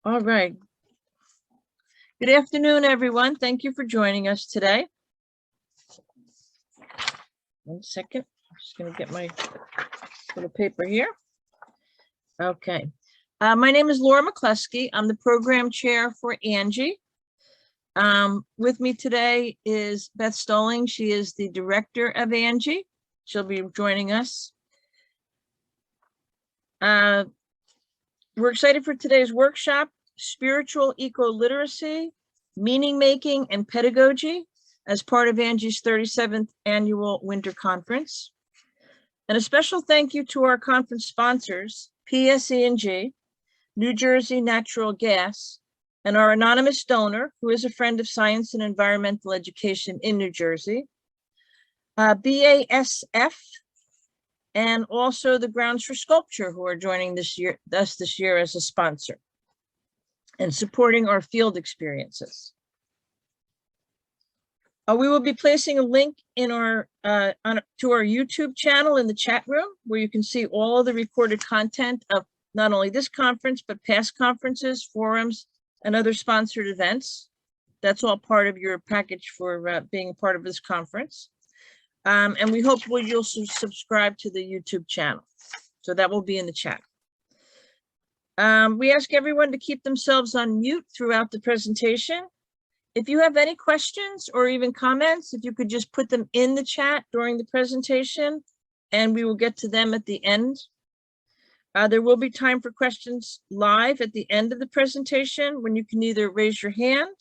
All right. Good afternoon, everyone. Thank you for joining us today. 1 second. I'm just going to get my little paper here. Okay. My name is Laura McCluskey. I'm the program chair for Angie. With me today is Beth Stoling. She is the director of Angie. She'll be joining us. We're excited for today's workshop, Spiritual Ecoliteracy, Meaning Making and Pedagogy, as part of Angie's 37th Annual Winter Conference. And a special thank you to our conference sponsors, PSE&G, New Jersey Natural Gas, and our anonymous donor, who is a friend of science and environmental education in New Jersey, BASF, and also the Grounds for Sculpture, who are joining us this year as a sponsor and supporting our field experiences. We will be placing a link in our to our YouTube channel in the chat room, where you can see all of the recorded content of not only this conference, but past conferences, forums, and other sponsored events. That's all part of your package for being a part of this conference. And we hope you'll subscribe to the YouTube channel. So that will be in the chat. We ask everyone to keep themselves on mute throughout the presentation. If you have any questions or even comments, if you could just put them in the chat during the presentation, and we will get to them at the end. There will be time for questions live at the end of the presentation, when you can either raise your hand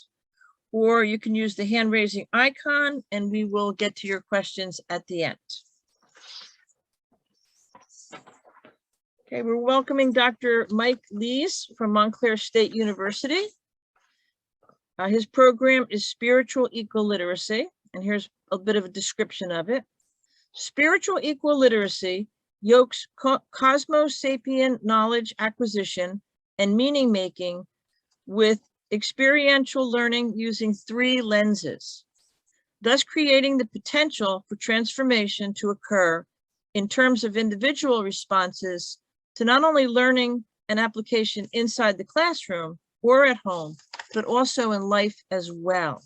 or you can use the hand raising icon, and we will get to your questions at the end. Okay, we're welcoming Dr. Mike Lees from Montclair State University. His program is Spiritual Ecoliteracy, and here's a bit of a description of it. Spiritual Ecoliteracy yokes Cosmosapien knowledge acquisition and meaning making with experiential learning using 3 lenses, thus creating the potential for transformation to occur in terms of individual responses to not only learning and application inside the classroom or at home, but also in life as well.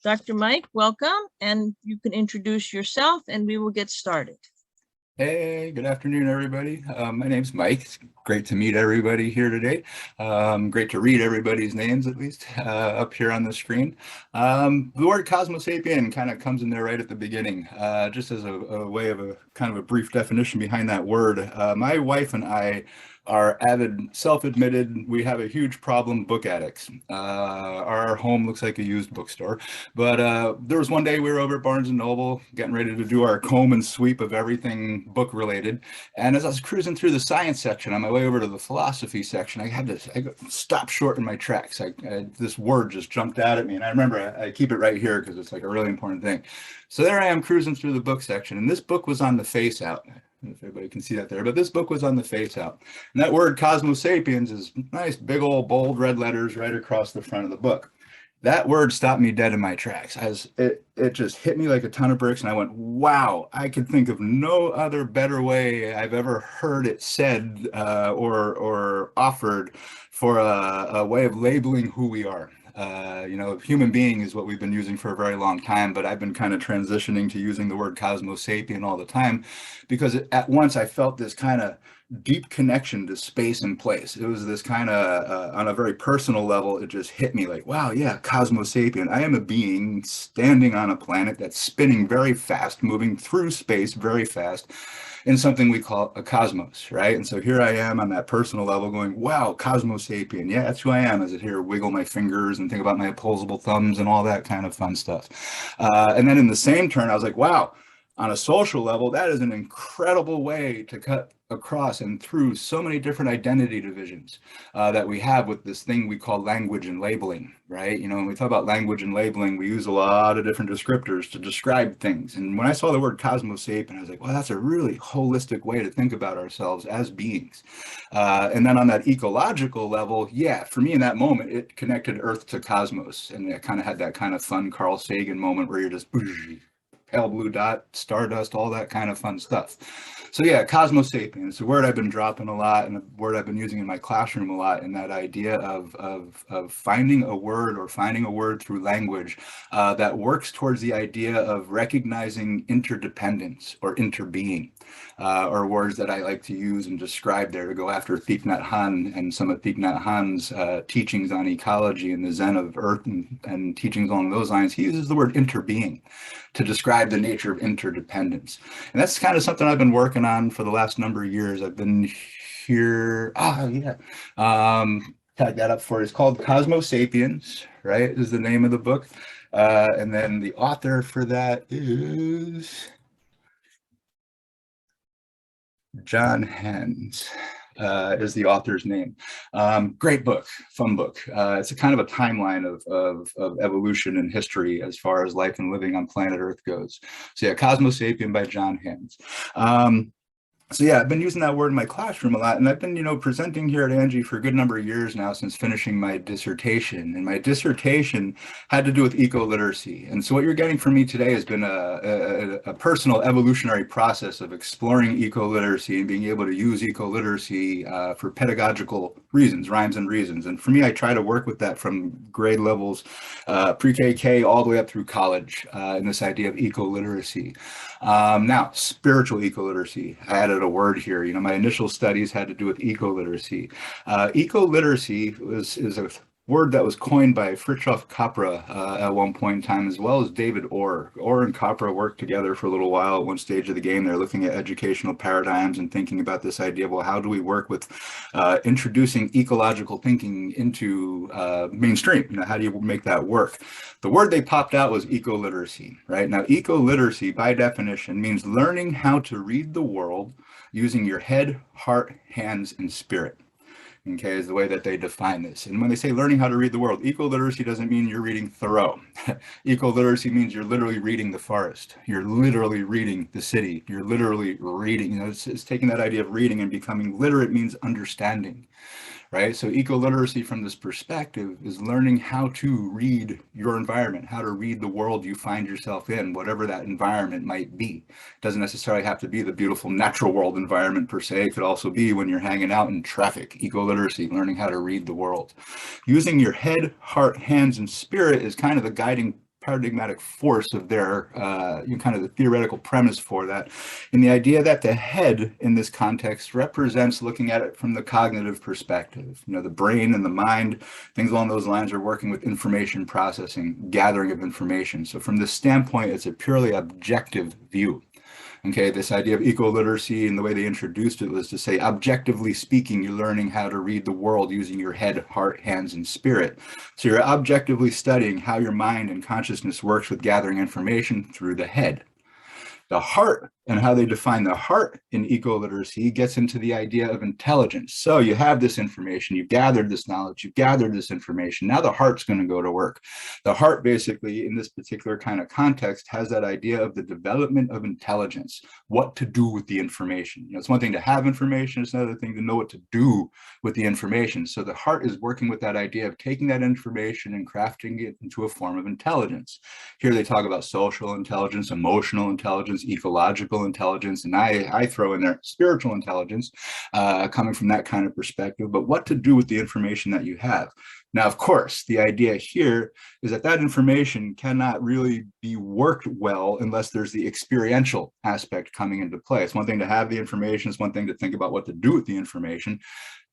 Dr. Mike, welcome, and you can introduce yourself and we will get started. Hey, good afternoon, everybody. My name's Mike. It's great to meet everybody here today. Great to read everybody's names, at least, up here on the screen. The word Cosmosapien kind of comes in there right at the beginning, just as a way of a kind of a brief definition behind that word. My wife and I are avid, self-admitted, we have a huge problem book addicts. Our home looks like a used bookstore, but there was one day we were over at Barnes & Noble getting ready to do our comb and sweep of everything book related, and as I was cruising through the science section on my way over to the philosophy section, I stopped short in my tracks. This word just jumped out at me, and I remember I keep it right here because it's like a really important thing. So there I am cruising through the book section, and this book was on the face out. If everybody can see that there, but this book was on the face out. And that word Cosmosapiens is nice, big old bold red letters right across the front of the book. That word stopped me dead in my tracks. It just hit me like a ton of bricks, and I went, wow, I could think of no other better way I've ever heard it said or offered for a way of labeling who we are. You know, human being is what we've been using for a very long time, but I've been kind of transitioning to using the word Cosmosapien all the time, because at once I felt this kind of deep connection to space and place. It was this kind of, on a very personal level, it just hit me like, wow, yeah, Cosmosapien. I am a being standing on a planet that's spinning very fast, moving through space very fast, in something we call a cosmos, right? And so here I am on that personal level going, wow, Cosmosapien. Yeah, that's who I am. As I here wiggle my fingers and think about my opposable thumbs and all that kind of fun stuff. And then in the same turn, I was like, wow, on a social level, that is an incredible way to cut across and through so many different identity divisions that we have with this thing we call language and labeling, right? You know, when we talk about language and labeling, we use a lot of different descriptors to describe things. And when I saw the word Cosmosapien, I was like, well, that's a really holistic way to think about ourselves as beings. And then on that ecological level, yeah, for me in that moment, it connected Earth to cosmos. And it kind of had that kind of fun Carl Sagan moment where you're just pale blue dot, stardust, all that kind of fun stuff. So yeah, Cosmosapien is a word I've been dropping a lot and a word I've been using in my classroom a lot, and that idea of finding a word or finding a word through language that works towards the idea of recognizing interdependence or interbeing, or words that I like to use and describe there to go after Thich Nhat Hanh and some of Thich Nhat Hanh's teachings on ecology and the Zen of Earth and teachings along those lines. He uses the word interbeing to describe the nature of interdependence. And that's kind of something I've been working on for the last number of years. I've been here, tag that up for it. It's called Cosmosapiens, right, is the name of the book. And then the author for that is John Hens. Is the author's name. Great book, fun book. It's a kind of a timeline of evolution and history as far as life and living on planet Earth goes. So yeah, Cosmosapien by John Hens. So yeah, I've been using that word in my classroom a lot, and I've been, presenting here at Angie for a good number of years now since finishing my dissertation. And my dissertation had to do with ecoliteracy. And so what you're getting from me today has been a personal evolutionary process of exploring ecoliteracy and being able to use ecoliteracy for pedagogical reasons, rhymes and reasons. And for me, I try to work with that from grade levels, pre-K all the way up through college, in this idea of ecoliteracy. Now, spiritual ecoliteracy. I added a word here. My initial studies had to do with ecoliteracy. Ecoliteracy is a word that was coined by Fritjof Capra at one point in time, as well as David Orr. Orr and Capra worked together for a little while at one stage of the game. They're looking at educational paradigms and thinking about this idea of, well, how do we work with introducing ecological thinking into mainstream? How do you make that work? The word they popped out was ecoliteracy, right? Now, ecoliteracy, by definition, means learning how to read the world using your head, heart, hands, and spirit. Okay, is the way that they define this. And when they say learning how to read the world, ecoliteracy doesn't mean you're reading Thoreau. Ecoliteracy means you're literally reading the forest. You're literally reading the city. You're literally reading, it's taking that idea of reading and becoming literate means understanding, right? So ecoliteracy from this perspective is learning how to read your environment, how to read the world you find yourself in, whatever that environment might be. It doesn't necessarily have to be the beautiful natural world environment per se. It could also be when you're hanging out in traffic. Ecoliteracy, learning how to read the world. Using your head, heart, hands, and spirit is kind of the guiding paradigmatic force of their kind of the theoretical premise for that, and the idea that the head in this context represents looking at it from the cognitive perspective. The brain and the mind, things along those lines, are working with information processing, gathering of information. So from this standpoint, it's a purely objective view. Okay, this idea of ecoliteracy and the way they introduced it was to say, objectively speaking, you're learning how to read the world using your head, heart, hands, and spirit. So you're objectively studying how your mind and consciousness works with gathering information through the head. The heart, and how they define the heart in ecoliteracy, gets into the idea of intelligence. So you have this information, you've gathered this knowledge, you've gathered this information. Now the heart's going to go to work. The heart, basically, in this particular kind of context, has that idea of the development of intelligence, what to do with the information. It's one thing to have information, it's another thing to know what to do with the information. So the heart is working with that idea of taking that information and crafting it into a form of intelligence. Here they talk about social intelligence, emotional intelligence, ecological intelligence, and I throw in there spiritual intelligence, coming from that kind of perspective, but what to do with the information that you have. Now, of course, the idea here is that that information cannot really be worked well unless there's the experiential aspect coming into play. It's one thing to have the information, it's one thing to think about what to do with the information,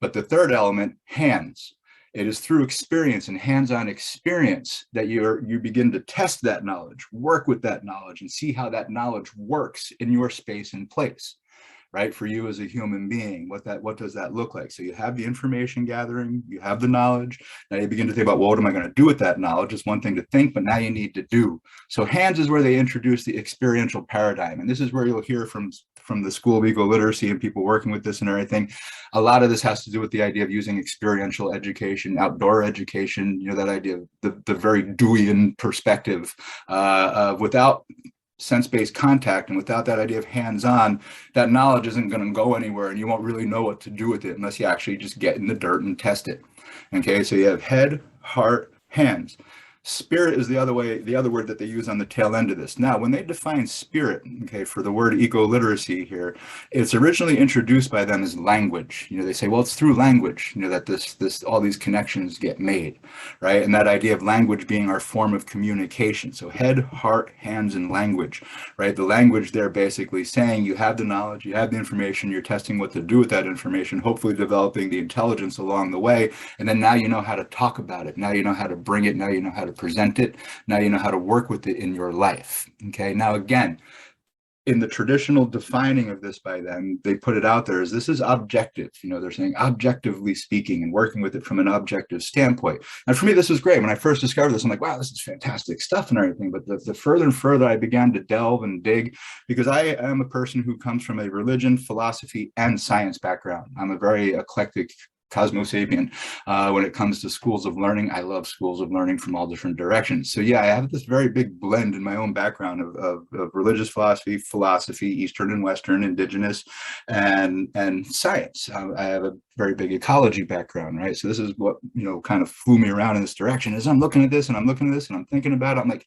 but the third element, hands. It is through experience and hands-on experience that you begin to test that knowledge, work with that knowledge, and see how that knowledge works in your space and place, right? For you as a human being, what does that look like? So you have the information gathering, you have the knowledge. Now you begin to think about, well, what am I going to do with that knowledge? It's one thing to think, but now you need to do. So hands is where they introduce the experiential paradigm, and this is where you'll hear from the School of Ecoliteracy and people working with this and everything. A lot of this has to do with the idea of using experiential education, outdoor education, that idea of the very Deweyan perspective, without sense-based contact and without that idea of hands-on, that knowledge isn't going to go anywhere, and you won't really know what to do with it unless you actually just get in the dirt and test it. Okay, so you have head, heart, hands. Spirit is the other word that they use on the tail end of this. Now, when they define spirit, okay, for the word ecoliteracy here, it's originally introduced by them as language. They say, well, it's through language, that all these connections get made, right? And that idea of language being our form of communication. So head, heart, hands, and language, right? The language there basically saying you have the knowledge, you have the information, you're testing what to do with that information, hopefully developing the intelligence along the way. And then now you know how to talk about it. Now you know how to bring it. Now you know how to present it. Now you know how to work with it in your life. Okay. Now, again, in the traditional defining of this by them, they put it out there as this is objective. They're saying objectively speaking and working with it from an objective standpoint. And for me, this was great. When I first discovered this, I'm like, wow, this is fantastic stuff and everything. But the further and further I began to delve and dig, because I am a person who comes from a religion, philosophy, and science background. I'm a very eclectic Cosmosapien. When it comes to schools of learning, I love schools of learning from all different directions. So yeah, I have this very big blend in my own background of religious philosophy, Eastern and Western, indigenous, and science. I have a very big ecology background, right? So this is what, kind of flew me around in this direction. As I'm looking at this and I'm looking at this and I'm thinking about it, I'm like,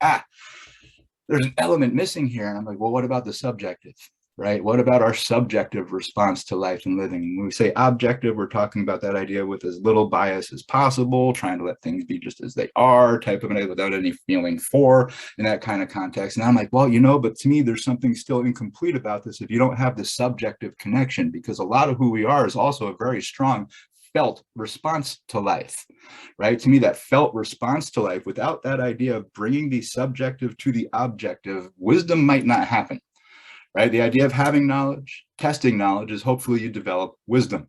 there's an element missing here. And I'm like, well, what about the subjective? Right? What about our subjective response to life and living? When we say objective, we're talking about that idea with as little bias as possible, trying to let things be just as they are, type of an idea without any feeling for, in that kind of context. And I'm like, well, but to me, there's something still incomplete about this if you don't have the subjective connection, because a lot of who we are is also a very strong felt response to life, right? To me, that felt response to life, without that idea of bringing the subjective to the objective, wisdom might not happen. Right? The idea of having knowledge, testing knowledge, is hopefully you develop wisdom,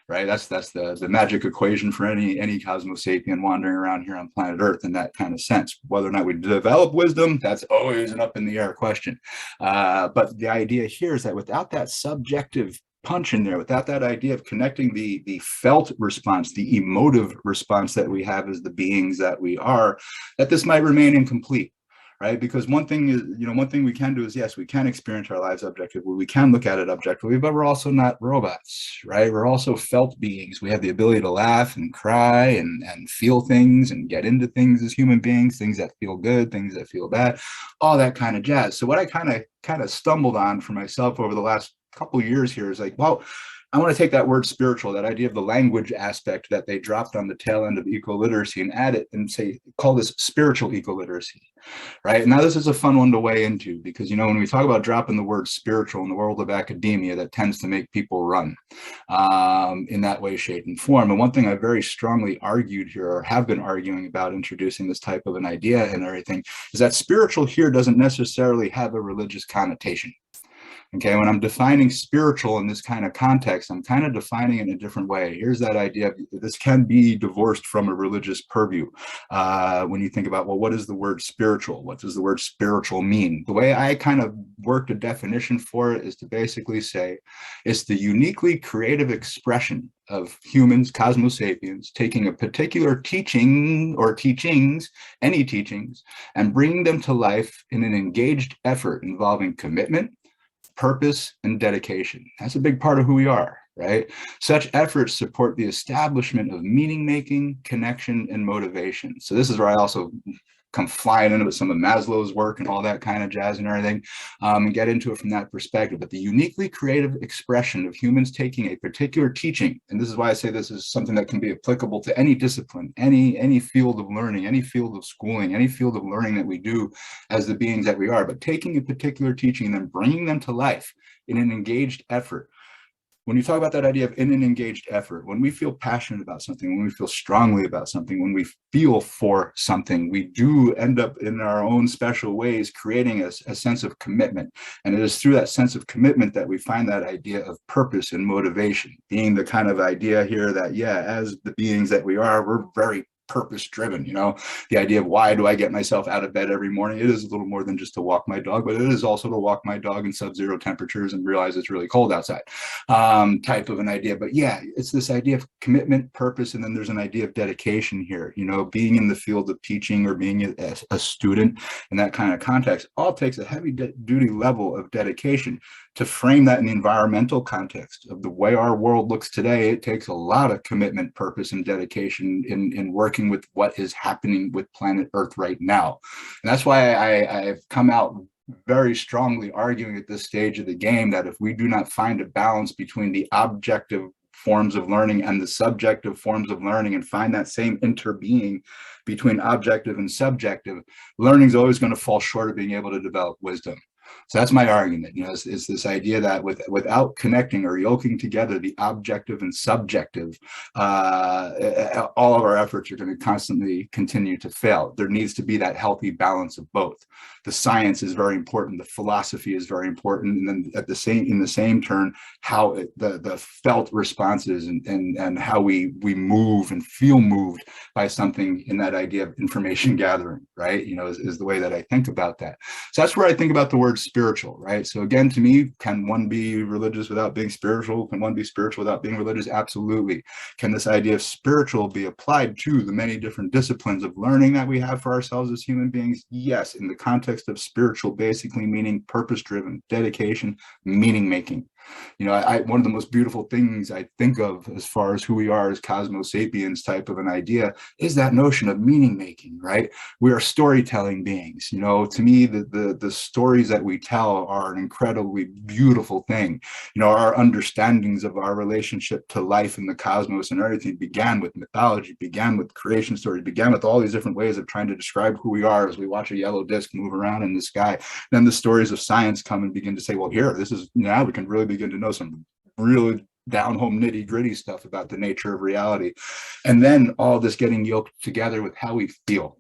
right? That's the magic equation for any Cosmosapien wandering around here on planet Earth in that kind of sense. Whether or not we develop wisdom, that's always an up in the air question. But the idea here is that without that subjective punch in there, without that idea of connecting the felt response, the emotive response that we have as the beings that we are, that this might remain incomplete. Right? Because one thing we can do is, yes, we can experience our lives objectively. We can look at it objectively, but we're also not robots, right? We're also felt beings. We have the ability to laugh and cry and feel things and get into things as human beings, things that feel good, things that feel bad, all that kind of jazz. So what I kind of stumbled on for myself over the last couple of years here is like, well, I want to take that word spiritual, that idea of the language aspect that they dropped on the tail end of ecoliteracy, and add it and call this spiritual ecoliteracy, right? Now, this is a fun one to weigh into, because, when we talk about dropping the word spiritual in the world of academia, that tends to make people run in that way, shape, and form. And one thing I very strongly argued here, or have been arguing about introducing this type of an idea and everything, is that spiritual here doesn't necessarily have a religious connotation. Okay, when I'm defining spiritual in this kind of context, I'm kind of defining it in a different way. Here's that idea of this can be divorced from a religious purview. When you think about, well, what is the word spiritual? What does the word spiritual mean? The way I kind of worked a definition for it is to basically say it's the uniquely creative expression of humans, Cosmosapiens, taking a particular teaching or teachings, any teachings, and bringing them to life in an engaged effort involving commitment, purpose, and dedication. That's a big part of who we are, right? Such efforts support the establishment of meaning making, connection, and motivation. So this is where I also come flying into some of Maslow's work and all that kind of jazz and everything, and get into it from that perspective. But the uniquely creative expression of humans taking a particular teaching, and this is why I say this is something that can be applicable to any discipline, any field of learning, any field of schooling, any field of learning that we do as the beings that we are, but taking a particular teaching and then bringing them to life in an engaged effort. When you talk about that idea of in an engaged effort, when we feel passionate about something, when we feel strongly about something, when we feel for something, we do end up in our own special ways creating a sense of commitment. And it is through that sense of commitment that we find that idea of purpose and motivation, being the kind of idea here that, yeah, as the beings that we are, we're very purpose driven. The idea of why do I get myself out of bed every morning? It is a little more than just to walk my dog, but it is also to walk my dog in sub-zero temperatures and realize it's really cold outside, type of an idea. But yeah, it's this idea of commitment, purpose, and then there's an idea of dedication here. Being in the field of teaching or being a student in that kind of context all takes a heavy duty level of dedication to frame that in the environmental context of the way our world looks today, it takes a lot of commitment, purpose, and dedication in working with what is happening with planet Earth right now. And that's why I've come out very strongly arguing at this stage of the game that if we do not find a balance between the objective forms of learning and the subjective forms of learning and find that same interbeing between objective and subjective, learning is always going to fall short of being able to develop wisdom. So that's my argument, is this idea that without connecting or yoking together the objective and subjective, all of our efforts are going to constantly continue to fail. There needs to be that healthy balance of both. The science is very important. The philosophy is very important. And then in the same turn, how the felt responses and how we move and feel moved by something in that idea of information gathering, right? Is the way that I think about that. So that's where I think about the word spiritual, right? So again, to me, can one be religious without being spiritual? Can one be spiritual without being religious? Absolutely. Can this idea of spiritual be applied to the many different disciplines of learning that we have for ourselves as human beings? Yes, in the context of spiritual, basically meaning purpose-driven, dedication, meaning-making. One of the most beautiful things I think of as far as who we are as Cosmosapiens type of an idea is that notion of meaning making, right? We are storytelling beings. To me, the stories that we tell are an incredibly beautiful thing. Our understandings of our relationship to life and the cosmos and everything began with mythology, began with creation stories, began with all these different ways of trying to describe who we are as we watch a yellow disc move around in the sky. Then the stories of science come and begin to say, well, here, this is, now we can really begin to know some really down home nitty gritty stuff about the nature of reality. And then all this getting yoked together with how we feel,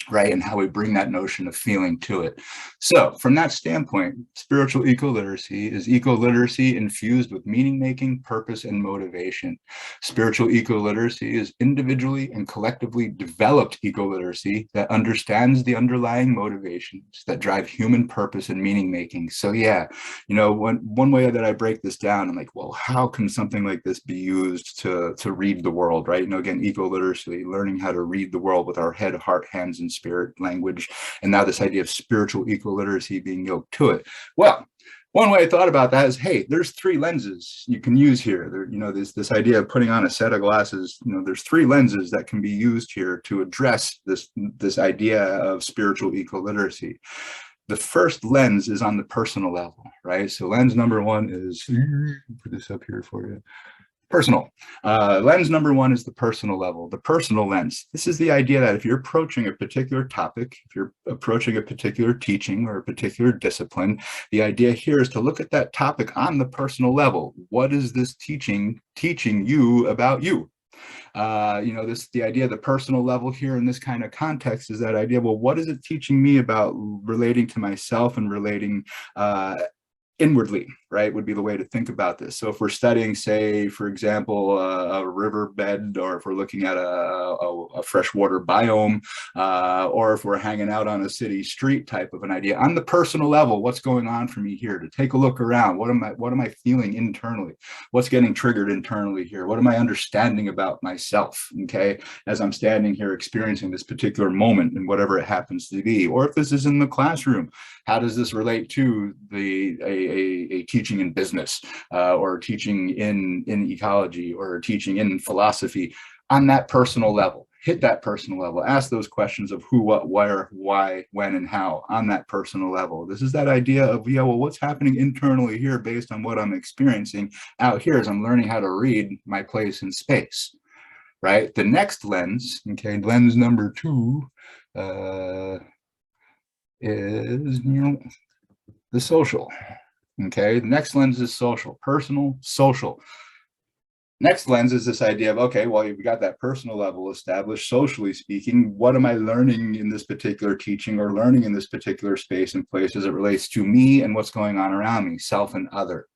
right? And how we bring that notion of feeling to it. So from that standpoint, spiritual ecoliteracy is ecoliteracy infused with meaning making, purpose, and motivation. Spiritual ecoliteracy is individually and collectively developed ecoliteracy that understands the underlying motivations that drive human purpose and meaning making. So yeah, one way that I break this down, I'm like, well, how can something like this be used to read the world, right? Again, ecoliteracy, learning how to read the world with our head, heart, hands, and spirit language, and now this idea of spiritual ecoliteracy being yoked to it. Well, one way I thought about that is, hey, there's three lenses you can use here. There's this idea of putting on a set of glasses. There's three lenses that can be used here to address this idea of spiritual ecoliteracy. The first lens is on the personal level, right? So lens number one is, put this up here for you. Personal. Lens number one is the personal level, the personal lens. This is the idea that if you're approaching a particular topic, if you're approaching a particular teaching or a particular discipline, the idea here is to look at that topic on the personal level. What is this teaching you about you? The idea of the personal level here in this kind of context is that idea, well, what is it teaching me about relating to myself and relating inwardly, right, would be the way to think about this. So if we're studying, say, for example, a riverbed, or if we're looking at a freshwater biome, or if we're hanging out on a city street type of an idea, on the personal level, what's going on for me here? To take a look around, what am I feeling internally? What's getting triggered internally here? What am I understanding about myself, okay, as I'm standing here experiencing this particular moment and whatever it happens to be? Or if this is in the classroom, how does this relate to a teaching in business, or teaching in ecology, or teaching in philosophy? On that personal level, hit that personal level, ask those questions of who, what, where, why, when, and how on that personal level. This is that idea of, yeah, well, what's happening internally here based on what I'm experiencing out here as I'm learning how to read my place in space, right? The next lens, okay, lens number two, is, the social. Okay, the next lens is social, personal, social. Next lens is this idea of, okay, well, you've got that personal level established. Socially speaking, what am I learning in this particular teaching or learning in this particular space and place as it relates to me and what's going on around me, self and other?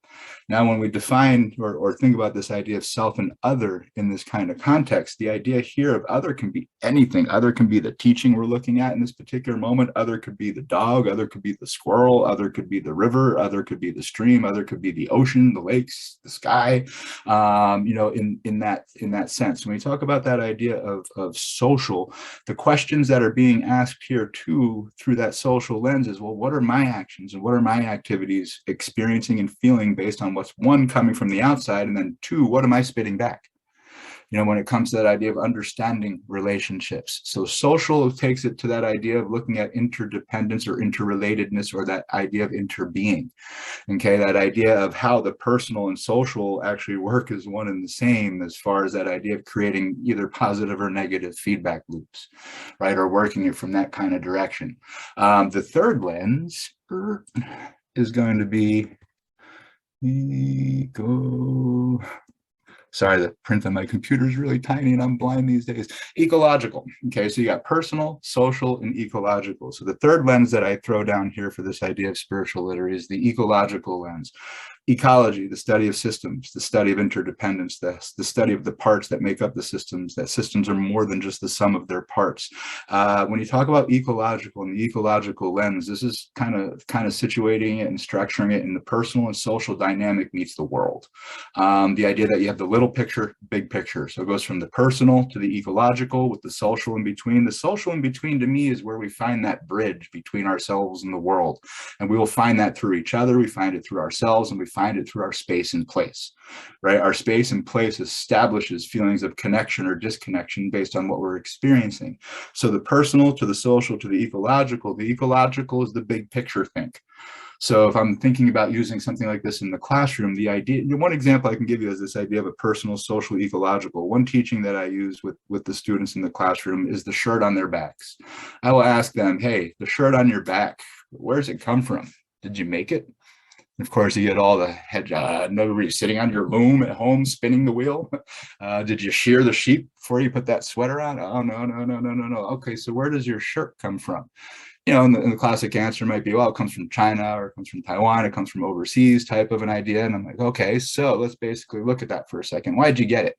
Now, when we define or think about this idea of self and other in this kind of context, the idea here of other can be anything. Other can be the teaching we're looking at in this particular moment. Other could be the dog. Other could be the squirrel. Other could be the river. Other could be the stream. Other could be the ocean, the lakes, the sky. In that sense, when we talk about that idea of social, the questions that are being asked here too through that social lens is, well, what are my actions and what are my activities experiencing and feeling based on what's, one, coming from the outside, and then two, what am I spitting back? When it comes to that idea of understanding relationships. So social takes it to that idea of looking at interdependence or interrelatedness, or that idea of interbeing. Okay, that idea of how the personal and social actually work as one and the same, as far as that idea of creating either positive or negative feedback loops, right? Or working it from that kind of direction. The third lens is going to be sorry, the print on my computer is really tiny and I'm blind these days. Ecological. Okay, so you got personal, social, and ecological. So the third lens that I throw down here for this idea of spiritual literacy is the ecological lens. Ecology, the study of systems, the study of interdependence, the study of the parts that make up the systems, that systems are more than just the sum of their parts. When you talk about ecological and the ecological lens, this is kind of situating it and structuring it in the personal and social dynamic meets the world. The idea that you have the little picture, big picture. So it goes from the personal to the ecological with the social in between. The social in between, to me, is where we find that bridge between ourselves and the world. And we will find that through each other. We find it through ourselves, and we find it through our space and place, right? Our space and place establishes feelings of connection or disconnection based on what we're experiencing. So the personal to the social to the ecological is the big picture think. So if I'm thinking about using something like this in the classroom, the idea, one example I can give you is this idea of a personal, social, ecological. One teaching that I use with the students in the classroom is the shirt on their backs. I will ask them, hey, the shirt on your back, where's it come from? Did you make it? Of course, you get all the head, nobody sitting on your loom at home spinning the wheel. Did you shear the sheep before you put that sweater on? Oh, no. Okay, so where does your shirt come from? And the classic answer might be, well, it comes from China, or it comes from Taiwan, it comes from overseas type of an idea. And I'm like, okay, so let's basically look at that for a second. Why'd you get it?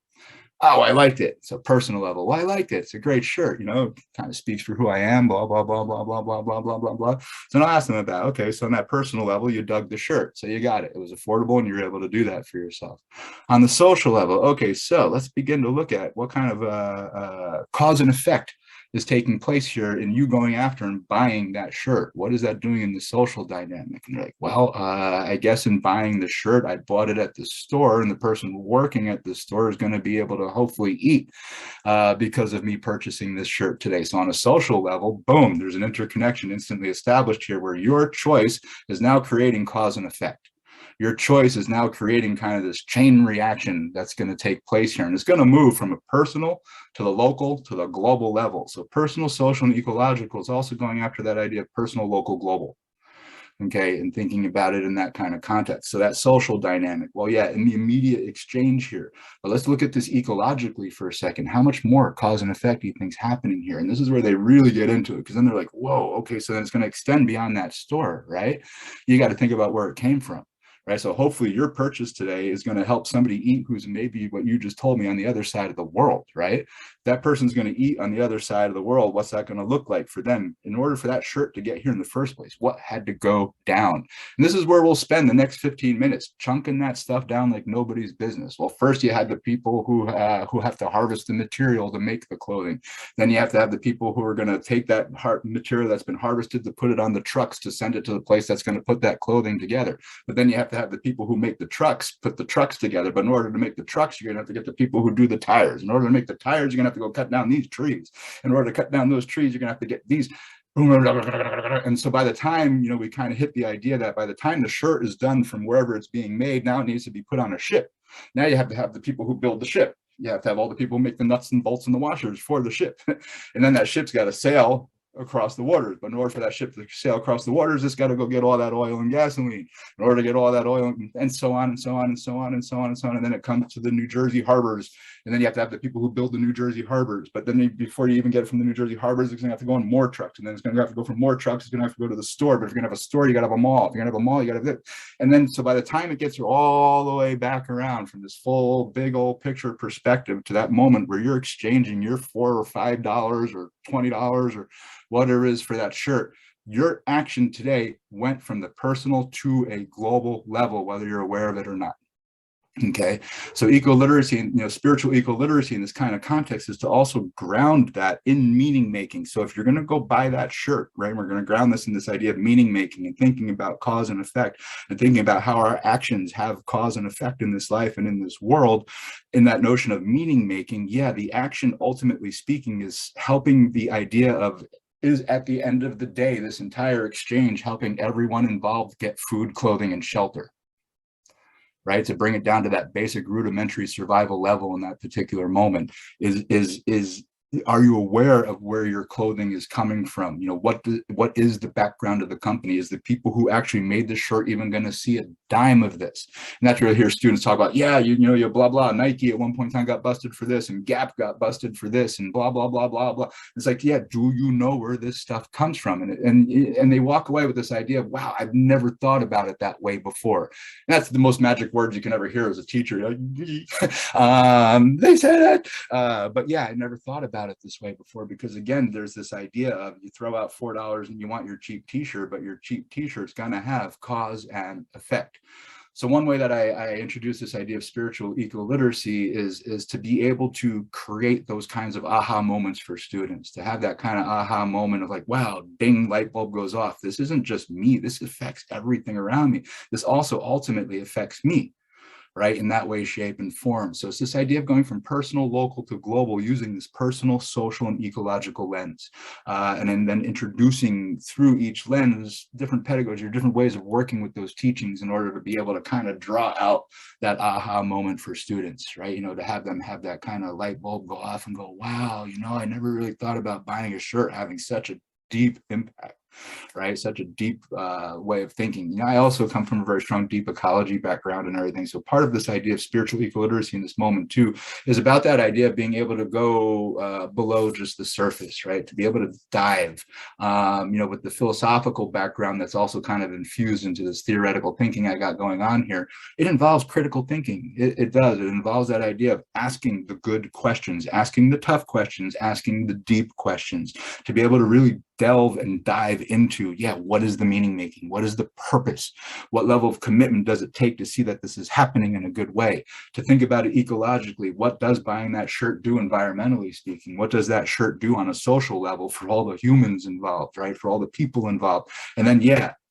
Oh, I liked it. So personal level. Well, I liked it. It's a great shirt, kind of speaks for who I am, blah, blah, blah, blah, blah, blah, blah, blah, blah, blah. So I'll ask them about, okay, so on that personal level, you dug the shirt. So you got it. It was affordable and you were able to do that for yourself. On the social level, okay, so let's begin to look at what kind of cause and effect is taking place here in you going after and buying that shirt. What is that doing in the social dynamic? And you're like, well, I guess in buying the shirt, I bought it at the store, and the person working at the store is going to be able to hopefully eat because of me purchasing this shirt today. So on a social level, boom, there's an interconnection instantly established here where your choice is now creating cause and effect. Your choice is now creating kind of this chain reaction that's going to take place here. And it's going to move from a personal to the local to the global level. So personal, social, and ecological is also going after that idea of personal, local, global. Okay, and thinking about it in that kind of context. So that social dynamic, well, yeah, in the immediate exchange here. But let's look at this ecologically for a second. How much more cause and effect do you think is happening here? And this is where they really get into it, because then they're like, whoa, okay, so then it's going to extend beyond that store, right? You got to think about where it came from. Right. So hopefully your purchase today is going to help somebody eat who's maybe what you just told me on the other side of the world. Right. That person's going to eat on the other side of the world. What's that going to look like for them? In order for that shirt to get here in the first place, what had to go down? And this is where we'll spend the next 15 minutes chunking that stuff down like nobody's business. Well, first you had the people who have to harvest the material to make the clothing. Then you have to have the people who are going to take that material that's been harvested to put it on the trucks to send it to the place that's going to put that clothing together. But then you have to have the people who make the trucks put the trucks together. But in order to make the trucks, you're going to have to get the people who do the tires. In order to make the tires, you're going to have to go cut down these trees. In order to cut down those trees, you're going to have to get these. And so by the time, we kind of hit the idea that by the time the shirt is done from wherever it's being made, now it needs to be put on a ship. Now you have to have the people who build the ship. You have to have all the people who make the nuts and bolts and the washers for the ship. And then that ship's got to sail across the waters. But in order for that ship to sail across the waters, it's got to go get all that oil and gasoline. In order to get all that oil, and so on and so on and so on and so on and so on. And then it comes to the New Jersey harbors. And then you have to have the people who build the New Jersey harbors. But then before you even get it from the New Jersey harbors, it's going to have to go on more trucks. And then it's going to have to go from more trucks. It's going to have to go to the store. But if you're going to have a store, you got to have a mall. If you're going to have a mall, you got to have this. And then so by the time it gets all the way back around from this full big old picture perspective to that moment where you're exchanging your $4 or $5 or $20 or whatever it is for that shirt, your action today went from the personal to a global level, whether you're aware of it or not. Okay, so eco-literacy and spiritual eco-literacy in this kind of context is to also ground that in meaning making. So if you're going to go buy that shirt, right, we're going to ground this in this idea of meaning making and thinking about cause and effect and thinking about how our actions have cause and effect in this life and in this world. In that notion of meaning making, yeah, the action ultimately speaking is helping the idea of is at the end of the day, this entire exchange helping everyone involved get food, clothing, and shelter. Right, to bring it down to that basic rudimentary survival level in that particular moment is are you aware of where your clothing is coming from? What is the background of the company? Is the people who actually made the shirt even going to see a dime of this? And that's where I hear students talk about, yeah, you blah blah. Nike at one point in time got busted for this, and Gap got busted for this, and blah blah blah blah blah. It's like, yeah, do you know where this stuff comes from? And they walk away with this idea of, wow, I've never thought about it that way before. And that's the most magic words you can ever hear as a teacher. They said it, but yeah, I never thought about it this way before, because again, there's this idea of you throw out $4 and you want your cheap t-shirt, but your cheap t-shirt's going to have cause and effect. So one way that I introduce this idea of spiritual eco-literacy is to be able to create those kinds of aha moments for students, to have that kind of aha moment of like, wow, ding, light bulb goes off. This isn't just me. This affects everything around me. This also ultimately affects me. Right, in that way, shape, and form. So it's this idea of going from personal, local to global, using this personal, social, and ecological lens, and then introducing through each lens different pedagogy or different ways of working with those teachings in order to be able to kind of draw out that aha moment for students, right? To have them have that kind of light bulb go off and go, wow, I never really thought about buying a shirt having such a deep impact. Right, such a deep way of thinking. I also come from a very strong deep ecology background and everything. So part of this idea of spiritual eco-literacy in this moment too is about that idea of being able to go below just the surface, right? To be able to dive, with the philosophical background that's also kind of infused into this theoretical thinking I got going on here. It involves critical thinking. It does. It involves that idea of asking the good questions, asking the tough questions, asking the deep questions, to be able to really delve and dive into, what is the meaning making? What is the purpose? What level of commitment does it take to see that this is happening in a good way? To think about it ecologically, what does buying that shirt do environmentally speaking? What does that shirt do on a social level for all the humans involved, right? For all the people involved? And then,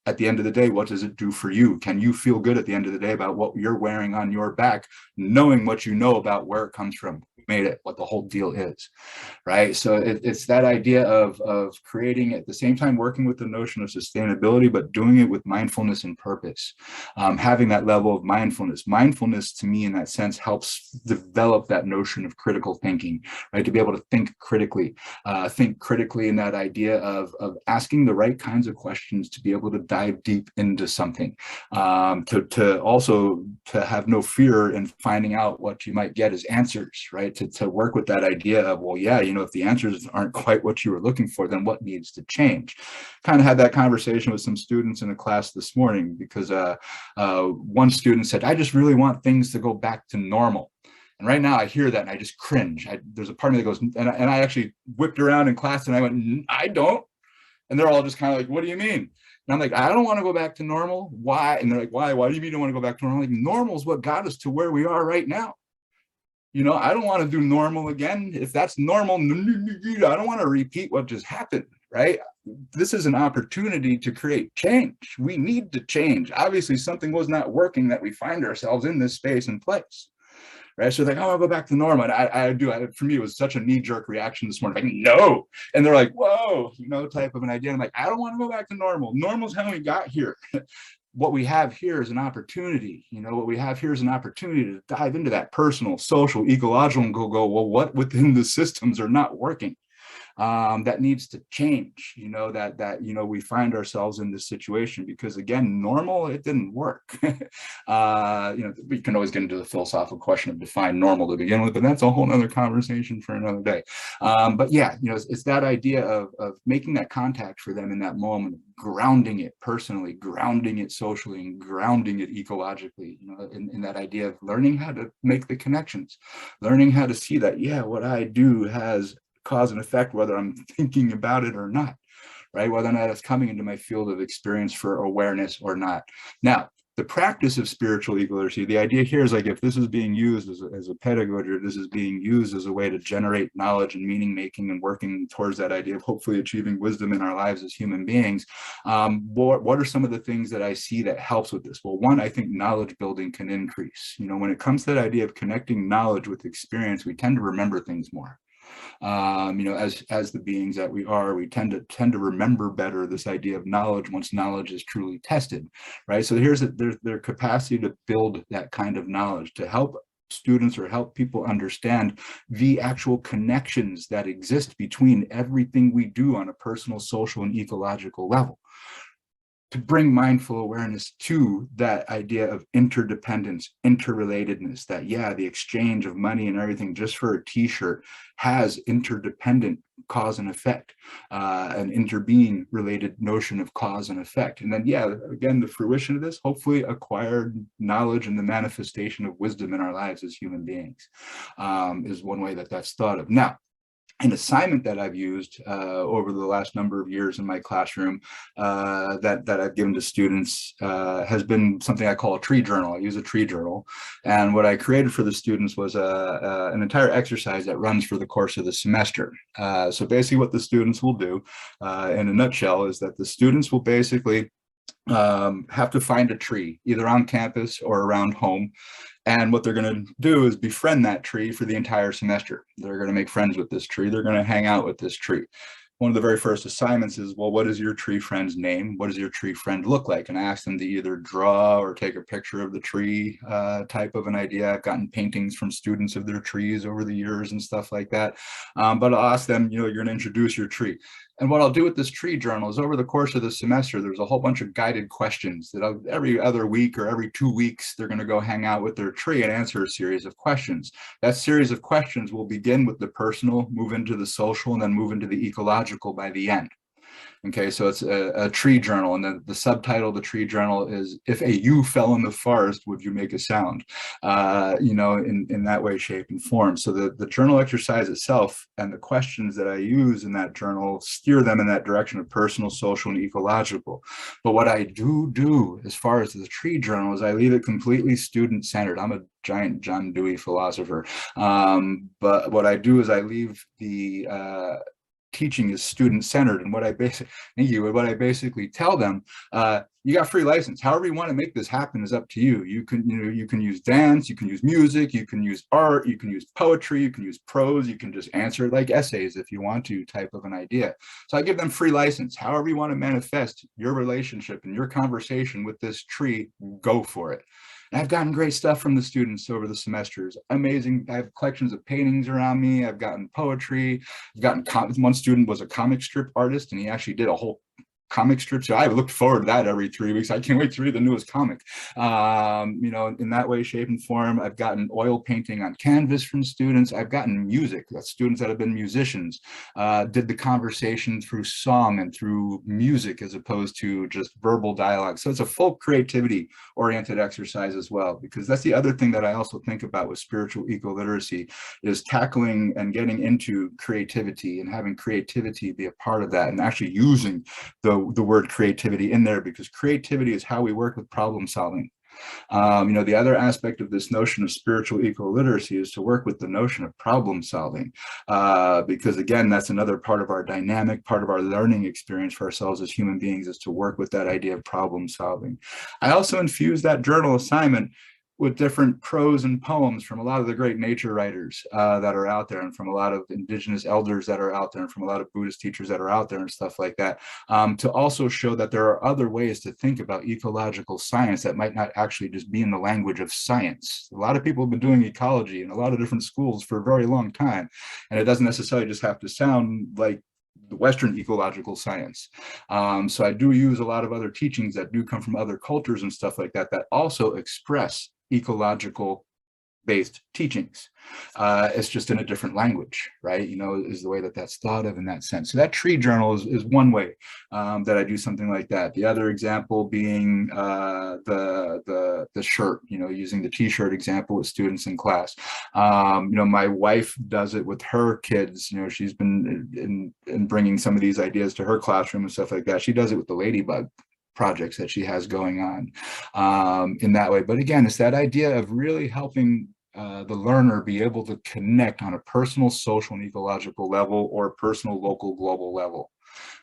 at the end of the day, what does it do for you? Can you feel good at the end of the day about what you're wearing on your back, knowing what you know about where it comes from, who made it, what the whole deal is, right? So it's that idea of creating, at the same time, working with the notion of sustainability, but doing it with mindfulness and purpose, having that level of mindfulness. Mindfulness, to me, in that sense, helps develop that notion of critical thinking, right? To be able to think critically in that idea of asking the right kinds of questions, to be able to dive deep into something, to also to have no fear in finding out what you might get as answers, right? To work with that idea of, well, if the answers aren't quite what you were looking for, then what needs to change? Kind of had that conversation with some students in a class this morning, because one student said, I just really want things to go back to normal. And right now I hear that and I just cringe. There's a part of me that goes, and I actually whipped around in class and I went, I don't. And they're all just kind of like, what do you mean? And I'm like, I don't want to go back to normal. Why? And they're like, why? Why do you mean you don't want to go back to normal? Like, normal is what got us to where we are right now. I don't want to do normal again. If that's normal, I don't want to repeat what just happened, right? This is an opportunity to create change. We need to change. Obviously, something was not working that we find ourselves in this space and place. Right. So they're like, oh, I'll go back to normal. And I do. For me, it was such a knee-jerk reaction this morning. Like, no. And they're like, whoa, type of an idea. I'm like, I don't want to go back to normal. Normal's how we got here. What we have here is an opportunity. What we have here is an opportunity to dive into that personal, social, ecological, and go, well, what within the systems are not working? that needs to change, that we find ourselves in this situation because, again, normal, it didn't work. We can always get into the philosophical question of define normal to begin with, but that's a whole nother conversation for another day. But yeah, it's that idea of making that contact for them in that moment, grounding it personally, grounding it socially, and grounding it ecologically, in that idea of learning how to make the connections, learning how to see that, yeah, what I do has cause and effect, whether I'm thinking about it or not, right? Whether or not it's coming into my field of experience for awareness or not. Now, the practice of spiritual ecoliteracy, the idea here is like, if this is being used as a pedagogy, or this is being used as a way to generate knowledge and meaning making and working towards that idea of hopefully achieving wisdom in our lives as human beings, what are some of the things that I see that helps with this? Well, one, I think knowledge building can increase. When it comes to that idea of connecting knowledge with experience, we tend to remember things more. As the beings that we are, we tend to remember better this idea of knowledge once knowledge is truly tested, right? So here's their capacity to build that kind of knowledge to help students or help people understand the actual connections that exist between everything we do on a personal, social, and ecological level. To bring mindful awareness to that idea of interdependence, interrelatedness, that, yeah, the exchange of money and everything just for a t-shirt has interdependent cause and effect, an interbeing related notion of cause and effect. And then, yeah, again, the fruition of this, hopefully acquired knowledge and the manifestation of wisdom in our lives as human beings, is one way that that's thought of. Now, an assignment that I've used over the last number of years in my classroom that I've given to students has been something I call a tree journal. I use a tree journal. And what I created for the students was an entire exercise that runs for the course of the semester. So basically what the students will do in a nutshell is that the students will basically have to find a tree, either on campus or around home. And what they're going to do is befriend that tree for the entire semester. They're going to make friends with this tree. They're going to hang out with this tree. One of the very first assignments is, well, what is your tree friend's name? What does your tree friend look like? And I ask them to either draw or take a picture of the tree type of an idea. I've gotten paintings from students of their trees over the years and stuff like that. But I'll ask them, you're going to introduce your tree. And what I'll do with this tree journal is over the course of the semester, there's a whole bunch of guided questions that every other week or every 2 weeks, they're going to go hang out with their tree and answer a series of questions. That series of questions will begin with the personal, move into the social, and then move into the ecological by the end. Okay, so it's a tree journal, and the subtitle of the tree journal is, if a you fell in the forest, would you make a sound? In that way, shape, and form. So the journal exercise itself and the questions that I use in that journal steer them in that direction of personal, social, and ecological. But what I do as far as the tree journal is I leave it completely student-centered. I'm a giant John Dewey philosopher. But what I do is I leave the teaching is student-centered, and what I basically tell them, you got free license. However you want to make this happen is up to you. You can use dance, you can use music, you can use art, you can use poetry, you can use prose, you can just answer it like essays if you want to, type of an idea. So I give them free license. However you want to manifest your relationship and your conversation with this tree, go for it. And I've gotten great stuff from the students over the semesters. Amazing. I have collections of paintings around me. I've gotten poetry. I've gotten one student was a comic strip artist, and he actually did a whole comic strips. I looked forward to that every 3 weeks. I can't wait to read the newest comic. In that way, shape, and form. I've gotten oil painting on canvas from students. I've gotten music. That's students that have been musicians. Did the conversation through song and through music as opposed to just verbal dialogue. So it's a full creativity oriented exercise as well, because that's the other thing that I also think about with spiritual ecoliteracy is tackling and getting into creativity and having creativity be a part of that, and actually using the word creativity in there, because creativity is how we work with problem solving. The other aspect of this notion of spiritual ecoliteracy is to work with the notion of problem solving, because again, that's another part of our dynamic, part of our learning experience for ourselves as human beings, is to work with that idea of problem solving. I also infuse that journal assignment with different prose and poems from a lot of the great nature writers that are out there, and from a lot of indigenous elders that are out there, and from a lot of Buddhist teachers that are out there and stuff like that, to also show that there are other ways to think about ecological science that might not actually just be in the language of science. A lot of people have been doing ecology in a lot of different schools for a very long time, and it doesn't necessarily just have to sound like the Western ecological science. So I do use a lot of other teachings that do come from other cultures and stuff like that, that also express ecological based teachings. It's just in a different language, right? You know, is the way that that's thought of in that sense. So that tree journal is one way that I do something like that. The other example being the shirt, you know, using the t-shirt example with students in class. You know, my wife does it with her kids. You know, she's been in bringing some of these ideas to her classroom and stuff like that. She does it with the ladybug projects that she has going on in that way. But again, it's that idea of really helping the learner be able to connect on a personal, social, and ecological level, or personal, local, global level.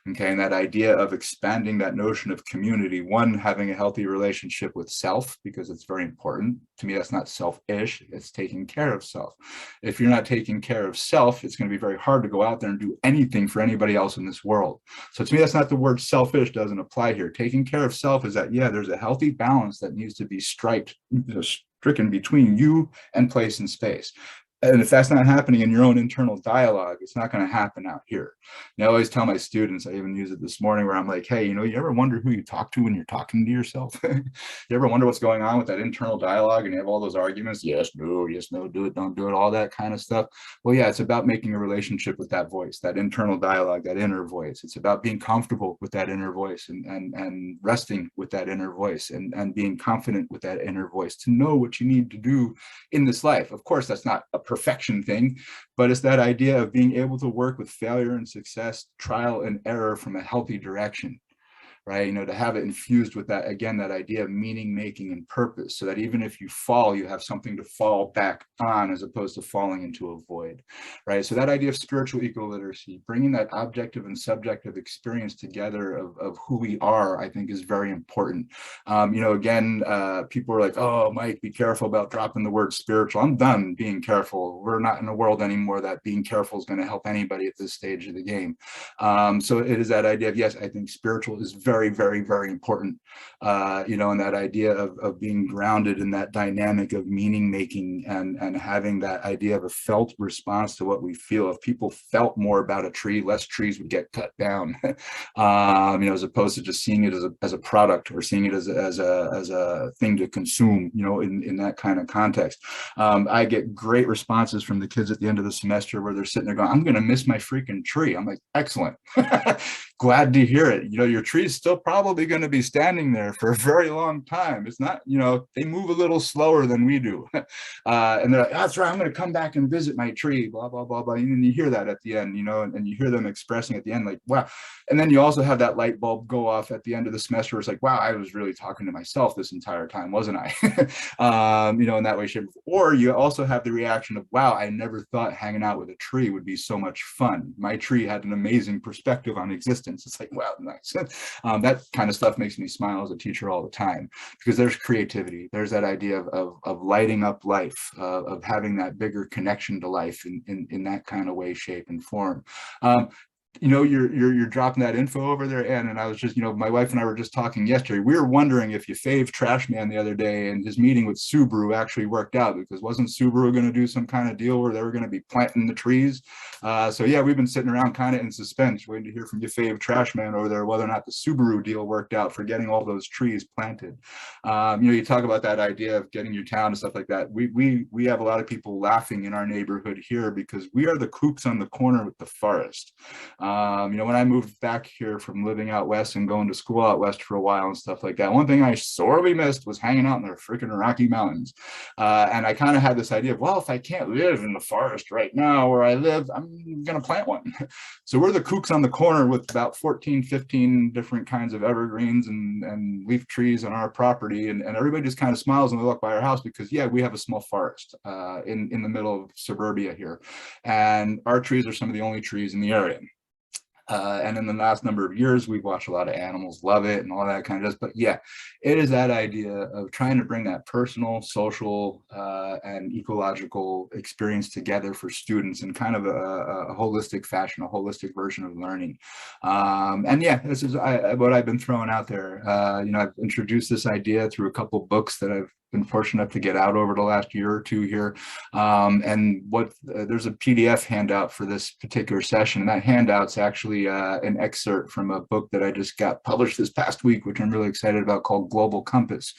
Okay, and that idea of expanding that notion of community, one, having a healthy relationship with self, because it's very important. To me, that's not selfish, it's taking care of self. If you're not taking care of self, it's going to be very hard to go out there and do anything for anybody else in this world. So to me, that's not the word selfish, doesn't apply here. Taking care of self is that, yeah, there's a healthy balance that needs to be stricken between you and place and space. And if that's not happening in your own internal dialogue, it's not going to happen out here. And I always tell my students, I even use it this morning, where I'm like, hey, you know, you ever wonder who you talk to when you're talking to yourself? You ever wonder what's going on with that internal dialogue, and you have all those arguments? Yes, no, do it, don't do it, all that kind of stuff. Well, yeah, it's about making a relationship with that voice, that internal dialogue, that inner voice. It's about being comfortable with that inner voice, and resting with that inner voice, and being confident with that inner voice to know what you need to do in this life. Of course, that's not a perfection thing, but it's that idea of being able to work with failure and success, trial and error from a healthy direction. Right, you know, to have it infused with that, again, that idea of meaning making and purpose, so that even if you fall, you have something to fall back on, as opposed to falling into a void. Right, so that idea of spiritual ecoliteracy, bringing that objective and subjective experience together of who we are, I think is very important. You know, again, people are like, oh, Mike, be careful about dropping the word spiritual. I'm done being careful. We're not in a world anymore that being careful is going to help anybody at this stage of the game. So it is that idea of, yes, I think spiritual is very, very, very important, you know, and that idea of being grounded in that dynamic of meaning making, and having that idea of a felt response to what we feel. If people felt more about a tree, less trees would get cut down, you know, as opposed to just seeing it as a product, or seeing it as a thing to consume, you know, in that kind of context. I get great responses from the kids at the end of the semester, where they're sitting there going, I'm going to miss my freaking tree. I'm like, excellent. Glad to hear it. You know, your tree is still probably going to be standing there for a very long time. It's not, you know, they move a little slower than we do. And they're like, that's right, I'm going to come back and visit my tree, blah, blah, blah, blah. And you hear that at the end, you know, and you hear them expressing at the end, like, wow. And then you also have that light bulb go off at the end of the semester. It's like, wow, I was really talking to myself this entire time, wasn't I? You know, in that way, shape. Or you also have the reaction of, wow, I never thought hanging out with a tree would be so much fun. My tree had an amazing perspective on existence. It's like, wow, nice. That kind of stuff makes me smile as a teacher all the time, because there's creativity. There's that idea of lighting up life, of having that bigger connection to life in that kind of way, shape, and form. You know, you're dropping that info over there, Ann, and I was just, you know, my wife and I were just talking yesterday. We were wondering if your fave trash man the other day and his meeting with Subaru actually worked out, because wasn't Subaru going to do some kind of deal where they were going to be planting the trees? So yeah, we've been sitting around kind of in suspense, waiting to hear from your fave trash man over there whether or not the Subaru deal worked out for getting all those trees planted. You know, you talk about that idea of getting your town and stuff like that. We have a lot of people laughing in our neighborhood here, because we are the coops on the corner with the forest. You know, when I moved back here from living out west and going to school out west for a while and stuff like that, one thing I sorely missed was hanging out in the freaking Rocky Mountains. And I kind of had this idea of, well, if I can't live in the forest right now where I live, I'm going to plant one. So we're the kooks on the corner with about 14, 15 different kinds of evergreens and leaf trees on our property. And everybody just kind of smiles when they look by our house, because, yeah, we have a small forest in the middle of suburbia here. And our trees are some of the only trees in the area. And in the last number of years, we've watched a lot of animals love it and all that kind of stuff. But yeah, it is that idea of trying to bring that personal, social, and ecological experience together for students in kind of a holistic fashion, a holistic version of learning. And yeah, this is what I've been throwing out there. You know, I've introduced this idea through a couple of books that I've been fortunate enough to get out over the last year or two here. And there's a PDF handout for this particular session. And that handout's actually an excerpt from a book that I just got published this past week, which I'm really excited about, called Global Compass,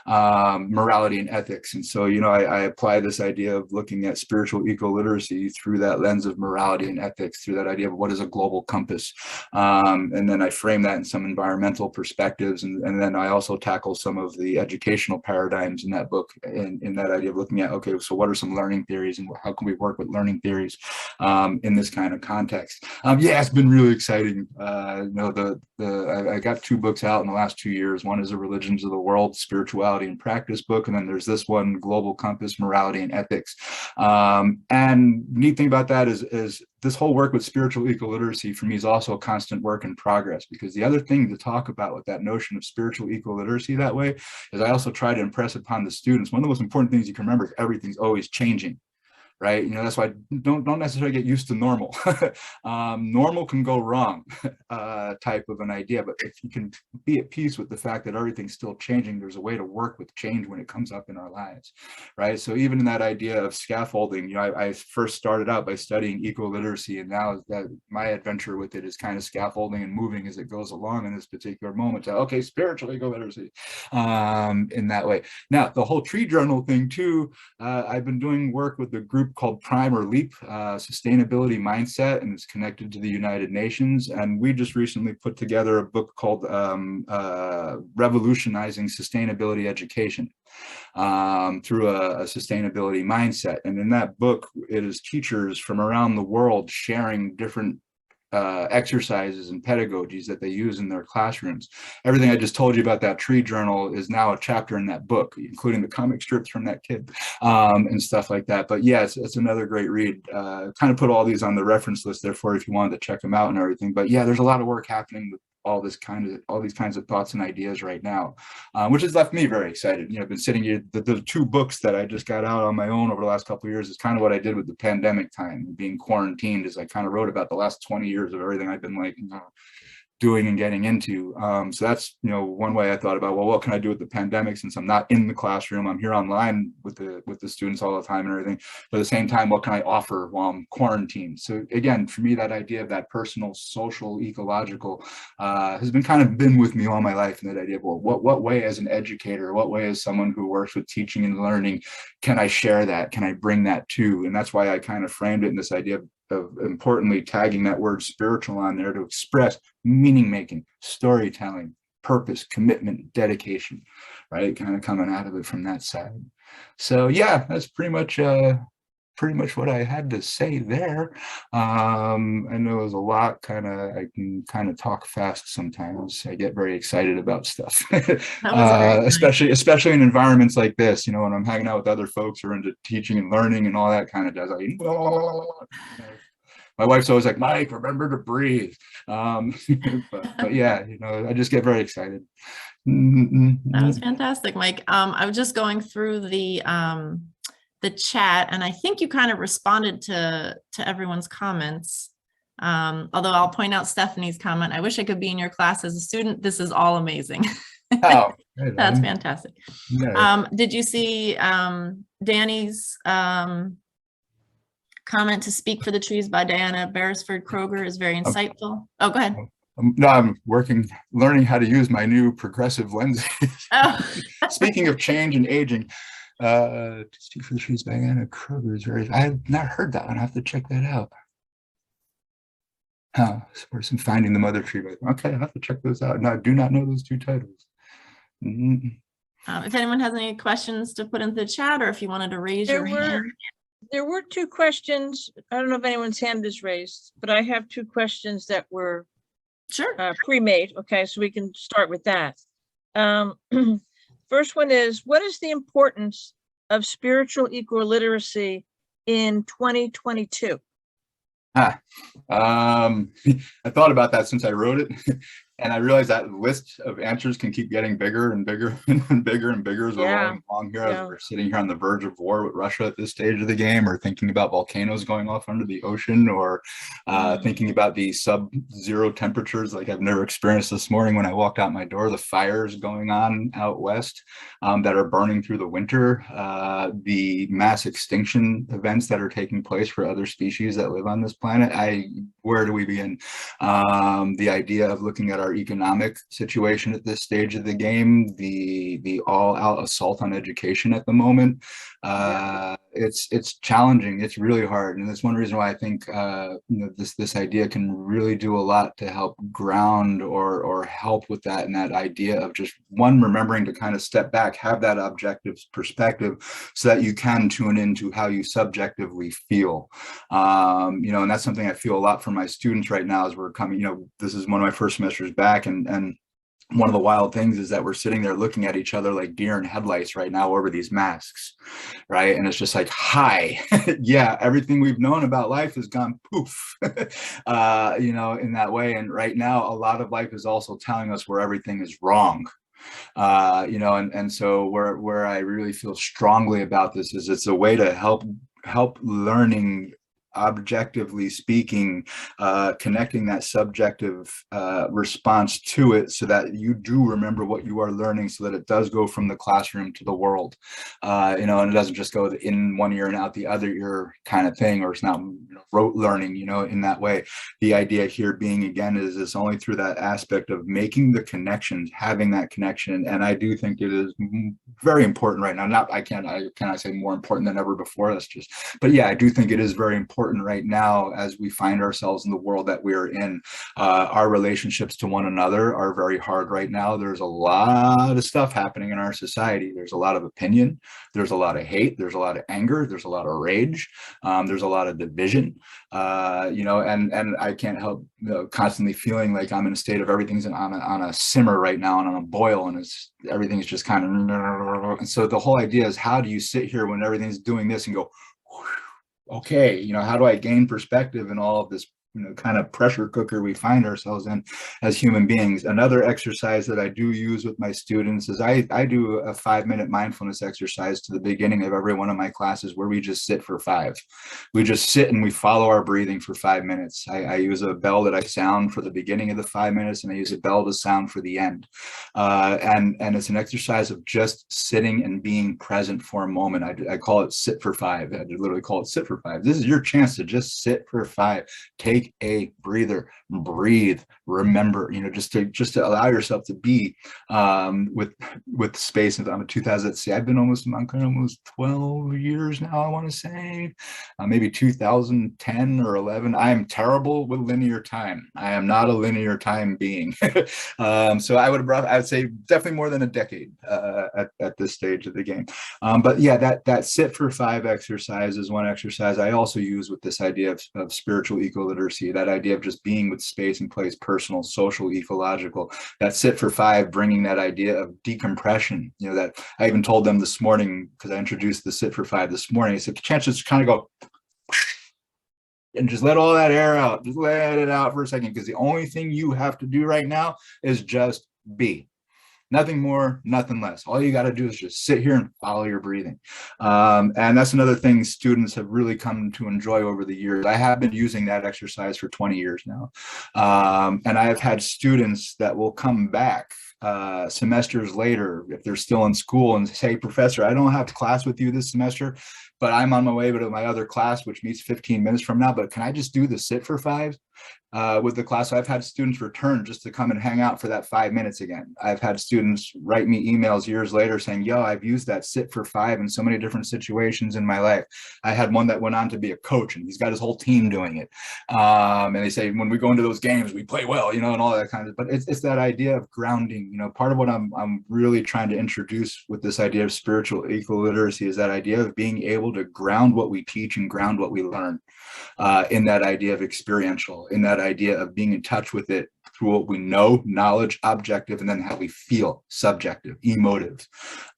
Morality and Ethics. And so, you know, I apply this idea of looking at spiritual eco-literacy through that lens of morality and ethics, through that idea of what is a global compass. And then I frame that in some environmental perspectives. And then I also tackle some of the educational paradigms in that book, in that idea of looking at, okay, so what are some learning theories and how can we work with learning theories in this kind of context? Yeah, it's been really exciting. You know, I got 2 books out in the last 2 years. One is a Religions of the World, Spirituality and Practice book, and then there's this one, Global Compass, Morality and Ethics. And neat thing about that is this whole work with spiritual eco-literacy for me is also a constant work in progress, because the other thing to talk about with that notion of spiritual eco-literacy that way is I also try to impress upon the students, one of the most important things you can remember is everything's always changing. Right? You know, that's why don't necessarily get used to normal. Normal can go wrong, type of an idea. But if you can be at peace with the fact that everything's still changing, there's a way to work with change when it comes up in our lives, right? So even in that idea of scaffolding, you know, I first started out by studying eco-literacy, and now that my adventure with it is kind of scaffolding and moving as it goes along in this particular moment. So, okay, spiritual eco-literacy, in that way. Now, the whole tree journal thing too, I've been doing work with the group called Prime or Leap, Sustainability Mindset, and it's connected to the United Nations. And we just recently put together a book called Revolutionizing Sustainability Education, through a sustainability mindset. And in that book, it is teachers from around the world sharing different exercises and pedagogies that they use in their classrooms. Everything I just told you about that tree journal is now a chapter in that book, including the comic strips from that kid, and stuff like that. But yeah, it's another great read. Kind of put all these on the reference list there for if you wanted to check them out and everything. But yeah, there's a lot of work happening with all these kinds of thoughts and ideas right now, which has left me very excited. You know, I've been sitting here, the 2 books that I just got out on my own over the last couple of years is kind of what I did with the pandemic time, being quarantined, is I kind of wrote about the last 20 years of everything I've been like, doing and getting into. So that's, you know, one way I thought about, well, what can I do with the pandemic since I'm not in the classroom? I'm here online with the students all the time and everything. But at the same time, what can I offer while I'm quarantined? So again, for me, that idea of that personal, social, ecological has been with me all my life. And that idea of, well, what way as an educator, what way as someone who works with teaching and learning, can I share that? Can I bring that too? And that's why I kind of framed it in this idea of importantly tagging that word spiritual on there to express meaning making, storytelling, purpose, commitment, dedication, right? Kind of coming out of it from that side. So yeah, that's pretty much what I had to say there. I know there's a lot. I can kind of talk fast sometimes. I get very excited about stuff, especially in environments like this. You know, when I'm hanging out with other folks who are into teaching and learning and all that kind of jazz. My wife's always like, Mike, remember to breathe. But yeah, you know, I just get very excited. That was fantastic, Mike. I was just going through the chat, and I think you kind of responded to everyone's comments. Although I'll point out Stephanie's comment. I wish I could be in your class as a student. This is all amazing. Oh, that's fantastic. No. Did you see Danny's comment to Speak for the Trees by Diana Beresford Kroger is very insightful. Oh, go ahead. No, I'm learning how to use my new progressive lenses. Oh. Speaking of change and aging, to Speak for the Trees by Diana Kroger is very, I have not heard that one. I have to check that out. Or some Finding the Mother Tree. Okay, I have to check those out. No, I do not know those 2 titles. If anyone has any questions to put into the chat, or if you wanted to raise your hand. There were 2 questions. I don't know if anyone's hand is raised, but I have 2 questions that were pre-made. Okay, so we can start with that. First one is, what is the importance of spiritual eco-literacy in 2022? Ah, I thought about that since I wrote it, and I realized that list of answers can keep getting bigger and bigger and bigger and bigger as we're Yeah, rolling along here, as yeah. we're sitting here on the verge of war with Russia at this stage of the game, or thinking about volcanoes going off under the ocean, or thinking about the sub-zero temperatures like I've never experienced this morning when I walked out my door, the fires going on out west that are burning through the winter, the mass extinction events that are taking place for other species that live on this planet. Where do we begin? The idea of looking at our economic situation at this stage of the game, the all-out assault on education at the moment. It's challenging. It's really hard, and that's one reason why I think this idea can really do a lot to help ground or help with that, and that idea of just remembering to kind of step back, have that objective perspective, so that you can tune into how you subjectively feel. And that's something I feel a lot from my students right now as we're coming. This is one of my first semesters back, and one of the wild things is that we're sitting there looking at each other like deer in headlights right now over these masks, right? And it's just like, hi, yeah, everything we've known about life has gone poof, in that way. And right now, a lot of life is also telling us where everything is wrong. And so where I really feel strongly about this is it's a way to help learning, objectively speaking, connecting that subjective response to it, so that you do remember what you are learning, so that it does go from the classroom to the world, and it doesn't just go in one ear and out the other ear kind of thing, or it's not rote learning, in that way. The idea here being, again, is it's only through that aspect of making the connections, having that connection. And I do think it is very important right now. I cannot say more important than ever before. But yeah, I do think it is very important right now as we find ourselves in the world that we are in. Our relationships to one another are very hard right now. There's a lot of stuff happening in our society. There's a lot of opinion. There's a lot of hate. There's a lot of anger. There's a lot of rage. There's a lot of division. And I can't help constantly feeling like I'm in a state of everything's on a simmer right now and on a boil, and everything's just kind of. And so the whole idea is, how do you sit here when everything's doing this and go, okay, how do I gain perspective in all of this, kind of pressure cooker we find ourselves in as human beings? Another exercise that I do use with my students is I do a 5-minute mindfulness exercise to the beginning of every one of my classes, where we just sit for 5. We just sit and we follow our breathing for 5 minutes. I use a bell that I sound for the beginning of the 5 minutes, and I use a bell to sound for the end. And it's an exercise of just sitting and being present for a moment. I call it sit for 5. I literally call it sit for 5. This is your chance to just sit for 5. Take a breather, breathe, remember, just to allow yourself to be with space. And I'm a 2000. See, I've been almost 12 years now, I want to say, maybe 2010 or 11. I am terrible with linear time. I am not a linear time being. So I would say definitely more than a decade at this stage of the game. But yeah, that sit for 5 exercise is one exercise I also use with this idea of spiritual ecoliteracy. That idea of just being with space and place, personal, social, ecological. That sit for 5, bringing that idea of decompression. That I even told them this morning, because I introduced the sit for 5 this morning. I said, chances to kind of go and just let all that air out. Just let it out for a second, because the only thing you have to do right now is just be. Nothing more, nothing less. All you got to do is just sit here and follow your breathing. And that's another thing students have really come to enjoy over the years. I have been using that exercise for 20 years now. And I have had students that will come back semesters later, if they're still in school, and say, Professor, I don't have class with you this semester, but I'm on my way to my other class, which meets 15 minutes from now, but can I just do the sit for 5? With the class? So I've had students return just to come and hang out for that 5 minutes again. I've had students write me emails years later saying, yo, I've used that sit for 5 in so many different situations in my life. I had one that went on to be a coach, and he's got his whole team doing it. And they say, when we go into those games, we play well, and all that kind of, but it's that idea of grounding. Part of what I'm really trying to introduce with this idea of spiritual ecoliteracy is that idea of being able to ground what we teach and ground what we learn in that idea of experiential, in that idea of being in touch with it through what we know, knowledge, objective, and then how we feel, subjective, emotive,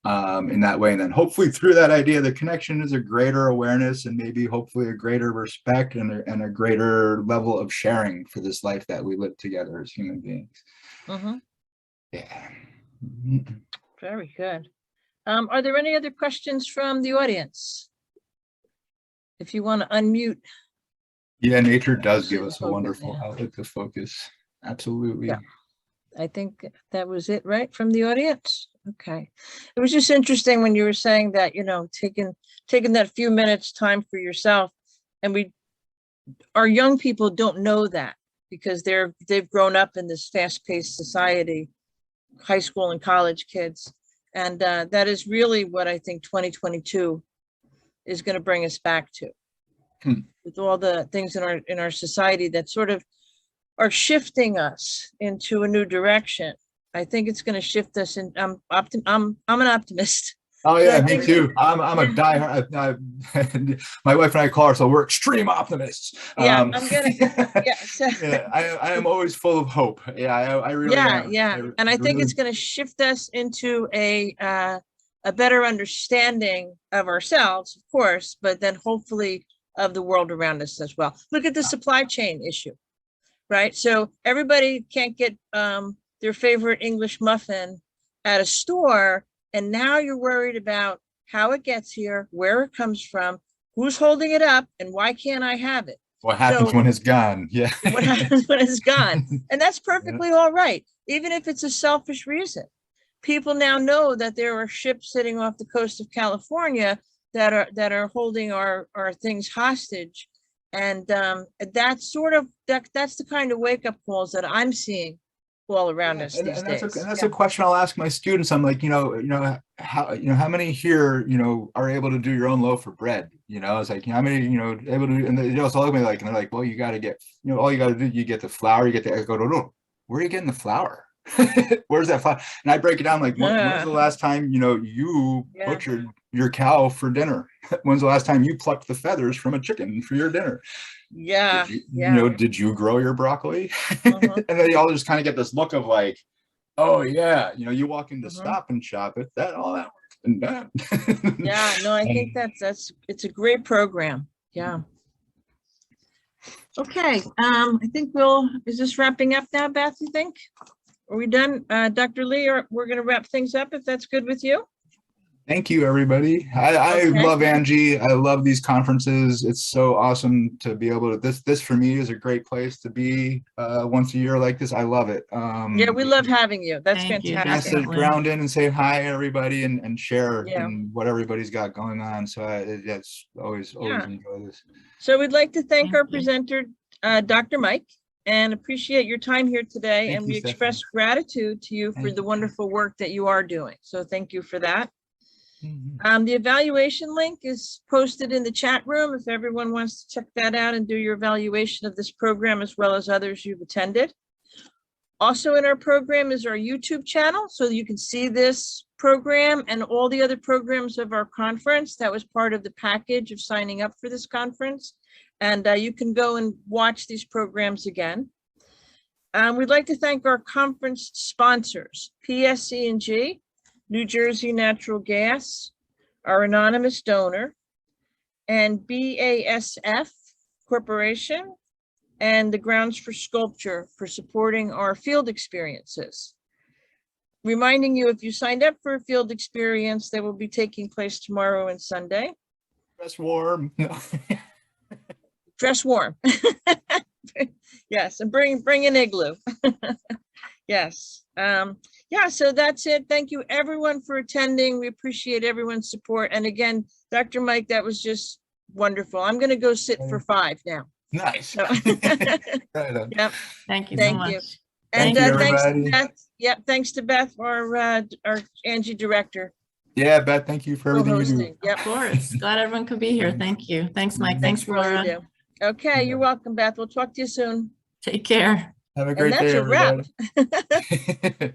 in that way. And then hopefully through that idea, the connection is a greater awareness and maybe hopefully a greater respect and a greater level of sharing for this life that we live together as human beings. Yeah. Very good. Are there any other questions from the audience? If you want to unmute. Yeah, nature does give us a wonderful outlet to focus. Absolutely. Yeah. I think that was it, right, from the audience? Okay. It was just interesting when you were saying that, you know, taking that few minutes time for yourself. And our young people don't know that because they've grown up in this fast-paced society, high school and college kids. And that is really what I think 2022 is going to bring us back to. With all the things in our society that sort of are shifting us into a new direction. I think it's going to shift us, and I'm an optimist. Oh yeah, me too. I'm a diehard. My wife and I call ourselves, we're extreme optimists. Yeah, I'm gonna. Yeah, I am always full of hope. Yeah, I really am. Yeah, and I think it's going to shift us into a better understanding of ourselves, of course, but then hopefully of the world around us as well. Look at the supply chain issue, right? So everybody can't get their favorite English muffin at a store, and now you're worried about how it gets here, where it comes from, who's holding it up, and why can't I have it? What happens when it's gone? Yeah. What happens when it's gone? And that's perfectly all right, even if it's a selfish reason. People now know that there are ships sitting off the coast of California that are holding our things hostage, and that's that's the kind of wake-up calls that I'm seeing all around us these days. That's a question I'll ask my students. I'm like, how many here, are able to do your own loaf of bread? It's like, how many, able to, and they also look at me like, and they're like, well, you got to get, all you got to do, you get the flour, you get the, I go, no, where are you getting the flour? Where's that flour? And I break it down like, when's the last time, you butchered your cow for dinner? When's the last time you plucked the feathers from a chicken for your dinner? Did you grow your broccoli? And then you all just kind of get this look of like, oh yeah, you walk into Stop and Shop, all that work's been done. I think it's a great program. Yeah. Okay, I think is this wrapping up now, Beth, you think? Are we done? Dr. Lee, we're going to wrap things up if that's good with you. Thank you, everybody. I love Angie. I love these conferences. It's so awesome to be able to, this for me is a great place to be once a year like this. I love it. Yeah, we love having you. That's fantastic. To ground in and say hi, everybody, and share in what everybody's got going on. So it's always enjoy this. So we'd like to thank our presenter, Dr. Mike, and appreciate your time here today. And we express gratitude to you for the wonderful work that you are doing. So thank you for that. The evaluation link is posted in the chat room if everyone wants to check that out and do your evaluation of this program as well as others you've attended. Also in our program is our YouTube channel, so you can see this program and all the other programs of our conference. That was part of the package of signing up for this conference. And you can go and watch these programs again. We'd like to thank our conference sponsors, PSE&G, New Jersey Natural Gas, our anonymous donor, and BASF Corporation, and the Grounds for Sculpture for supporting our field experiences. Reminding you, if you signed up for a field experience, that will be taking place tomorrow and Sunday. Dress warm. Dress warm. Yes, and bring an igloo. Yes. So that's it. Thank you everyone for attending. We appreciate everyone's support. And again, Dr. Mike, that was just wonderful. I'm going to go sit for 5 now. Nice. So, yep. Thank you so much. And thanks to Beth. Yep. Thanks to Beth, our Angie director. Yeah, Beth, thank you for everything you do. Yep. Of course. Glad everyone could be here. Thank you. Thanks, Mike. Thanks, Laura. Okay, you're welcome, Beth. We'll talk to you soon. Take care. Have a great day, everybody. That's a wrap.